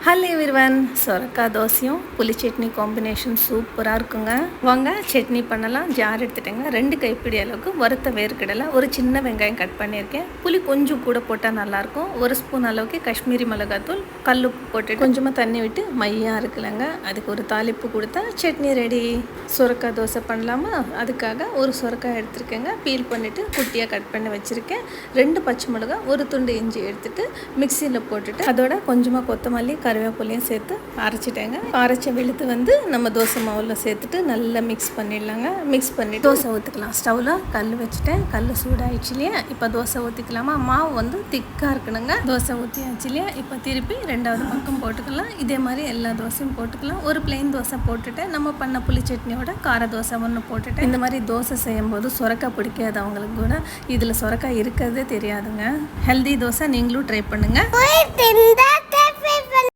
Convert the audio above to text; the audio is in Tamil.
ஹலோ எவ்ரிவன், சொரக்காய் தோசையும் புளி சட்னி காம்பினேஷன் சூப்பராக இருக்குங்க. வாங்க சட்னி பண்ணலாம். ஜார் எடுத்துட்டேங்க. 2 கைப்பிடி அளவுக்கு வறுத்த வேர்க்கடலை, ஒரு சின்ன வெங்காயம் கட் பண்ணியிருக்கேன். புளி கொஞ்சம் கூட போட்டால் நல்லாயிருக்கும். 1 ஸ்பூன் அளவுக்கு காஷ்மீரி மிளகாத்தூள், கல்லுப்பு போட்டு கொஞ்சமாக தண்ணி விட்டு மையாக இருக்குல்லங்க, அதுக்கு ஒரு தாளிப்பு கொடுத்தா சட்னி ரெடி. சொரக்காய் தோசை பண்ணலாமா? அதுக்காக ஒரு சொரக்காய் எடுத்துருக்கேங்க. பீல் பண்ணிவிட்டு குட்டியாக கட் பண்ணி வச்சுருக்கேன். 2 பச்சை மிளகாய், ஒரு துண்டு இஞ்சி எடுத்துகிட்டு மிக்சியில் போட்டுட்டு அதோட கொஞ்சமாக கொத்தமல்லி கருவேப்பிலையும் சேர்த்து அரைச்சிட்டேங்க. அரைச்ச விழுத்து நம்ம தோசை மாவில் சேர்த்துட்டு நல்லா மிக்ஸ் பண்ணிடலாங்க. மிக்ஸ் பண்ணி தோசை ஊற்றிக்கலாம். ஸ்டவ்வில் கல் வச்சுட்டேன். கல் சூடாகிடுச்சு இல்லையா? இப்போ தோசை ஊற்றிக்கலாமா? மாவு திக்காக இருக்கணுங்க. தோசை ஊற்றியாச்சு இல்லையா? இப்போ திருப்பி 2வது பக்கம் போட்டுக்கலாம். இதே மாதிரி எல்லா தோசையும் போட்டுக்கலாம். ஒரு பிளெயின் தோசை போட்டுட்டேன். நம்ம பண்ண புளி சட்னியோட கார தோசை ஒன்று போட்டுட்டேன். இந்த மாதிரி தோசை செய்யும்போது சொரக்காய் பிடிக்காது அவங்களுக்கு கூட இதில் சொரக்காய் இருக்கிறதே தெரியாதுங்க. ஹெல்தி தோசை நீங்களும் ட்ரை பண்ணுங்கள்.